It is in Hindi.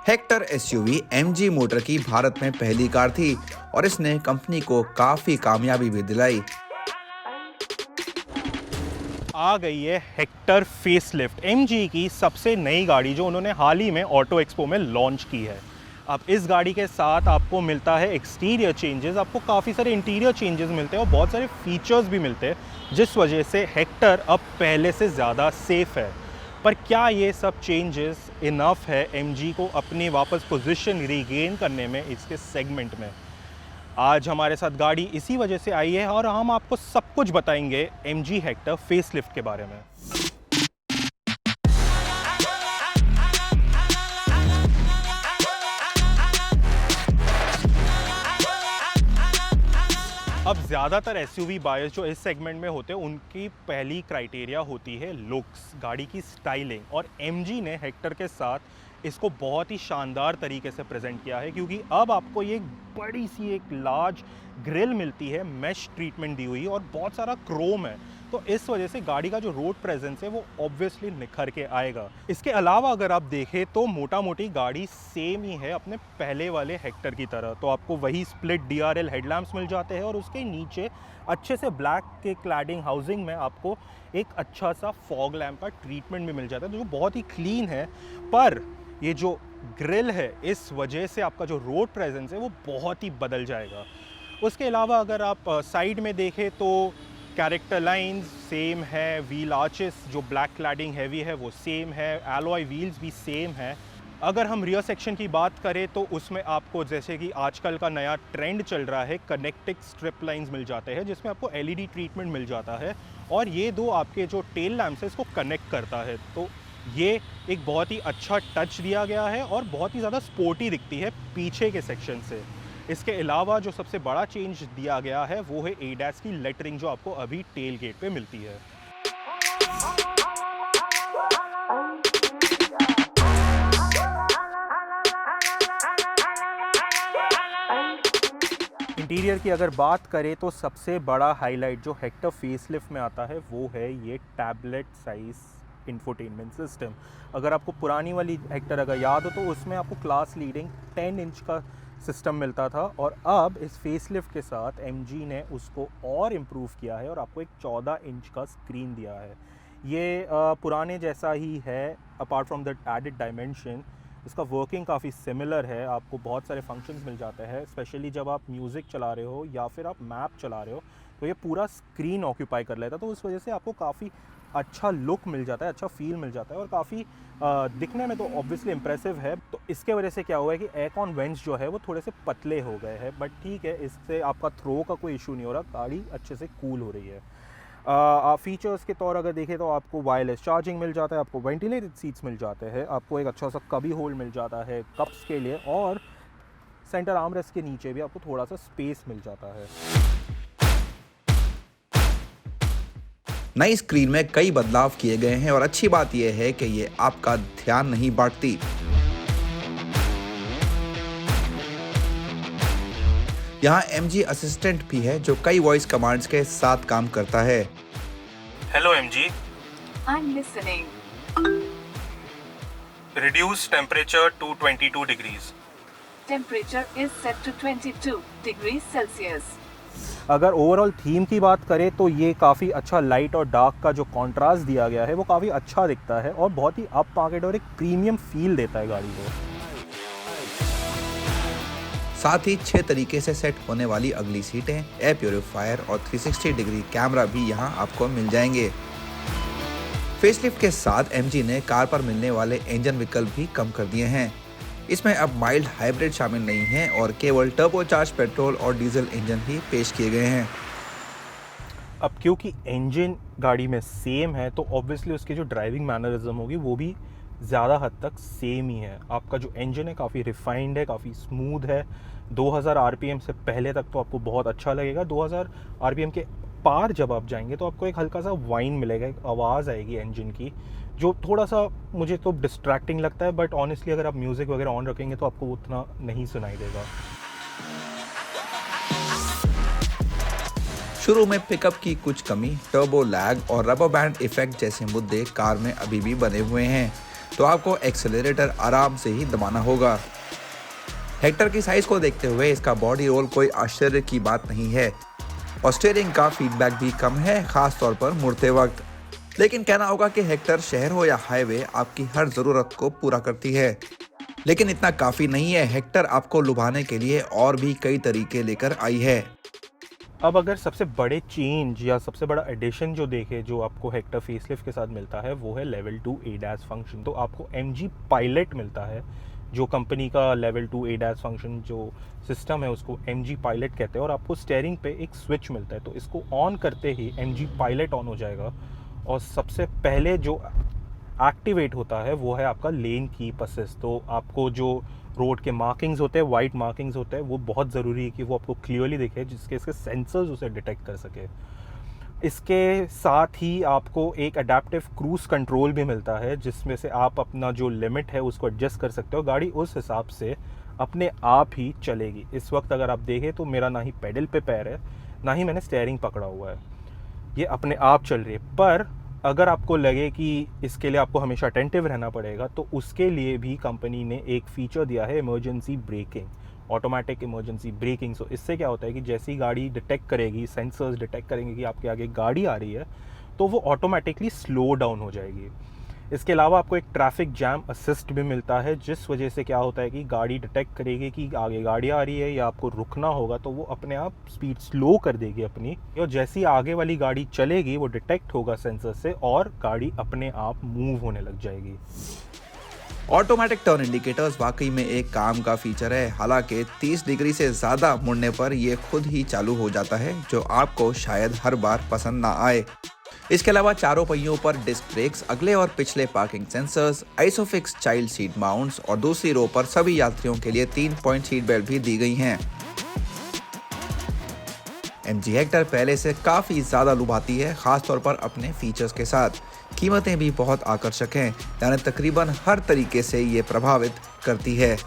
हेक्टर एसयूवी एमजी मोटर की भारत में पहली कार थी और इसने कंपनी को काफी कामयाबी भी दिलाई। आ गई है हेक्टर फेसलिफ्ट, एमजी की सबसे नई गाड़ी जो उन्होंने हाल ही में ऑटो एक्सपो में लॉन्च की है। अब इस गाड़ी के साथ आपको मिलता है एक्सटीरियर चेंजेस, आपको काफ़ी सारे इंटीरियर चेंजेस मिलते हैं और बहुत सारे फीचर्स भी मिलते हैं, जिस वजह से हेक्टर अब पहले से ज़्यादा सेफ है। पर क्या ये सब चेंजेस इनफ है एमजी को अपनी वापस पोजीशन रीगेन करने में इसके सेगमेंट में? आज हमारे साथ गाड़ी इसी वजह से आई है और हम आपको सब कुछ बताएंगे एमजी हेक्टर फेसलिफ्ट के बारे में। अब ज़्यादातर एसयूवी बायर्स जो इस सेगमेंट में होते हैं उनकी पहली क्राइटेरिया होती है लुक्स, गाड़ी की स्टाइलिंग, और एमजी ने हेक्टर के साथ इसको बहुत ही शानदार तरीके से प्रेजेंट किया है, क्योंकि अब आपको ये बड़ी सी एक लार्ज ग्रिल मिलती है, मेश ट्रीटमेंट दी हुई और बहुत सारा क्रोम है, तो इस वजह से गाड़ी का जो रोड प्रेजेंस है वो ऑब्वियसली निखर के आएगा। इसके अलावा अगर आप देखें तो मोटा मोटी गाड़ी सेम ही है अपने पहले वाले हेक्टर की तरह, तो आपको वही स्प्लिट डीआरएल हेडलैम्प्स मिल जाते हैं और उसके नीचे अच्छे से ब्लैक के क्लैडिंग हाउसिंग में आपको एक अच्छा सा फॉग लैम्प का ट्रीटमेंट भी मिल जाता है जो बहुत ही क्लीन है। पर ये जो ग्रिल है इस वजह से आपका जो रोड प्रेजेंस है वो बहुत ही बदल जाएगा। उसके अलावा अगर आप साइड में देखें तो कैरेक्टर लाइंस सेम है, व्हील आर्चेस जो ब्लैक क्लैडिंग हैवी है वो सेम है, एलॉय व्हील्स भी सेम है। अगर हम रियर सेक्शन की बात करें तो उसमें आपको, जैसे कि आजकल का नया ट्रेंड चल रहा है, कनेक्टिंग स्ट्रिप लाइंस मिल जाते हैं जिसमें आपको एलईडी ट्रीटमेंट मिल जाता है और ये दो आपके जो टेल लैम्प्स है इसको कनेक्ट करता है, तो ये एक बहुत ही अच्छा टच दिया गया है और बहुत ही ज़्यादा स्पोर्टी दिखती है पीछे के सेक्शन से। इसके अलावा जो सबसे बड़ा चेंज दिया गया है वो है एडैस की लेटरिंग जो आपको अभी टेल गेट पे मिलती है। इंटीरियर की अगर बात करें तो सबसे बड़ा हाईलाइट जो हेक्टर फेसलिफ्ट में आता है वो है ये टैबलेट साइज इंफोटेनमेंट सिस्टम। अगर आपको पुरानी वाली हेक्टर अगर याद हो तो उसमें आपको क्लास लीडिंग 10 इंच का सिस्टम मिलता था और अब इस फेसलिफ्ट के साथ एमजी ने उसको और इम्प्रूव किया है और आपको एक 14 इंच का स्क्रीन दिया है। ये पुराने जैसा ही है, apart from that added dimension इसका वर्किंग काफ़ी सिमिलर है। आपको बहुत सारे फंक्शंस मिल जाते हैं, स्पेशली जब आप म्यूज़िक चला रहे हो या फिर आप मैप चला रहे हो तो ये पूरा स्क्रीन ऑक्यूपाई कर लेता है, तो उस वजह से आपको काफ़ी अच्छा लुक मिल जाता है, अच्छा फील मिल जाता है और काफ़ी दिखने में तो ऑब्वियसली इम्प्रेसिव है। तो इसके वजह से क्या हुआ है कि एयरकॉन वेंट्स जो है वो थोड़े से पतले हो गए हैं, बट ठीक है, इससे आपका थ्रो का कोई इशू नहीं हो रहा, गाड़ी अच्छे से कूल हो रही है। फीचर्स के तौर अगर देखें तो आपको वायरलेस चार्जिंग मिल जाता है, आपको वेंटिलेटेड सीट्स मिल जाते हैं, आपको एक अच्छा सा कबी होल्ड मिल जाता है कप्स के लिए और सेंटर आर्मरेस्ट के नीचे भी आपको थोड़ा सा स्पेस मिल जाता है। नई स्क्रीन में कई बदलाव किए गए हैं और अच्छी बात यह है कि ये आपका ध्यान नहीं बांटती। यहाँ एमजी असिस्टेंट भी है जो कई वॉइस कमांड्स के साथ काम करता है। Hello MG, I'm listening. Reduce temperature to 22 degrees. Temperature is set to 22 degrees Celsius. अगर ओवरऑल थीम की बात करें तो ये काफ़ी अच्छा लाइट और डार्क का जो कॉन्ट्रास्ट दिया गया है वो काफ़ी अच्छा दिखता है और बहुत ही अप मार्केट और एक प्रीमियम फील देता है गाड़ी को। साथ ही 6 तरीके से सेट होने वाली अगली सीटें, एयर प्यूरीफायर और 360 डिग्री कैमरा भी यहाँ आपको मिल जाएंगे। फेसलिफ्ट के साथ एमजी ने कार पर मिलने वाले इंजन विकल्प भी कम कर दिए हैं। इसमें अब माइल्ड हाइब्रिड शामिल नहीं है और केवल टर्बोचार्ज पेट्रोल और डीजल इंजन ही पेश किए गए हैं। अब क्योंकि इंजन गाड़ी में सेम है तो ऑब्वियसली उसकी जो ड्राइविंग मैनरिज्म होगी वो भी ज़्यादा हद तक सेम ही है। आपका जो इंजन है काफ़ी रिफाइंड है, काफ़ी स्मूथ है। 2000 आरपीएम से पहले तक तो आपको बहुत अच्छा लगेगा। 2000 आरपीएम के पार जब आप जाएंगे तो आपको एक हल्का सा वाइन मिलेगा, एक आवाज़ आएगी इंजन की जो थोड़ा सा मुझे तो डिस्ट्रैक्टिंग लगता है, बट ऑनेस्टली अगर आप म्यूज़िक वगैरह ऑन रखेंगे तो आपको उतना नहीं सुनाई देगा। शुरू में पिकअप की कुछ कमी, टर्बो लैग और रबर बैंड इफेक्ट जैसे मुद्दे कार में अभी भी बने हुए हैं, तो आपको एक्सेलरेटर आराम से ही दबाना होगा। हेक्टर की साइज को देखते हुए इसका बॉडी रोल कोई आश्चर्य की बात नहीं है और स्टीयरिंग का फीडबैक भी कम है, खास तौर पर मुड़ते वक्त। लेकिन कहना होगा कि हेक्टर शहर हो या हाईवे आपकी हर जरूरत को पूरा करती है। लेकिन इतना काफी नहीं है, हेक्टर आपको लुभाने के लिए और भी कई तरीके लेकर आई है। अब अगर सबसे बड़े चेंज या सबसे बड़ा एडिशन जो देखे जो आपको हेक्टर फेसलिफ्ट के साथ मिलता है वो है लेवल 2 ADAS फंक्शन। तो आपको MG पायलट मिलता है, जो कंपनी का लेवल 2 ADAS फंक्शन जो सिस्टम है उसको MG पायलट कहते हैं। और आपको स्टीयरिंग पे एक स्विच मिलता है, तो इसको ऑन करते ही MG पायलट ऑन हो जाएगा और सबसे पहले जो एक्टिवेट होता है वो है आपका लेन कीप असिस्ट। तो आपको जो रोड के मार्किंग्स होते हैं, वाइट मार्किंग्स होते हैं, वो बहुत ज़रूरी है कि वो आपको क्लियरली दिखे, जिसके इसके सेंसर्स उसे डिटेक्ट कर सके। इसके साथ ही आपको एक अडेप्टिव क्रूज कंट्रोल भी मिलता है, जिसमें से आप अपना जो लिमिट है उसको एडजस्ट कर सकते हो। गाड़ी उस हिसाब से अपने आप ही चलेगी। इस वक्त अगर आप देखें तो मेरा ना ही पेडल पे पैर है, ना ही मैंने स्टीयरिंग पकड़ा हुआ है, ये अपने आप चल रही है। पर अगर आपको लगे कि इसके लिए आपको हमेशा अटेंटिव रहना पड़ेगा, तो उसके लिए भी कंपनी ने एक फ़ीचर दिया है emergency braking, automatic emergency braking. So इससे क्या होता है कि जैसे ही गाड़ी डिटेक्ट करेगी, सेंसर्स डिटेक्ट करेंगे कि आपके आगे गाड़ी आ रही है, तो वो ऑटोमेटिकली स्लो डाउन हो जाएगी। इसके अलावा आपको एक ट्रैफिक जैम असिस्ट भी मिलता है, जिस वजह से क्या होता है कि गाड़ी डिटेक्ट करेगी कि आगे गाड़ी आ रही है या आपको रुकना होगा, तो वो अपने आप स्पीड स्लो कर देगी अपनी, और जैसी ही आगे वाली गाड़ी चलेगी वो डिटेक्ट होगा सेंसर से और गाड़ी अपने आप मूव होने लग जाएगी। ऑटोमेटिक टर्न इंडिकेटर्स वाकई में एक काम का फीचर है। हालांकि 30 डिग्री से ज़्यादा मुड़ने पर ये खुद ही चालू हो जाता है, जो आपको शायद हर बार पसंद ना आए। इसके अलावा चारों पहियों पर डिस्क ब्रेक्स, अगले और पिछले parking sensors, ISOFIX child seat mounts और दूसरी रो पर सभी यात्रियों के लिए 3 पॉइंट सीट बेल्ट भी दी गई हैं। MG हेक्टर पहले से काफ़ी ज़्यादा लुभाती है, खासतौर पर अपने फीचर्स के साथ। कीमतें भी बहुत आकर्षक हैं, यानी तकरीबन हर तरीके से ये प्रभावित करती है।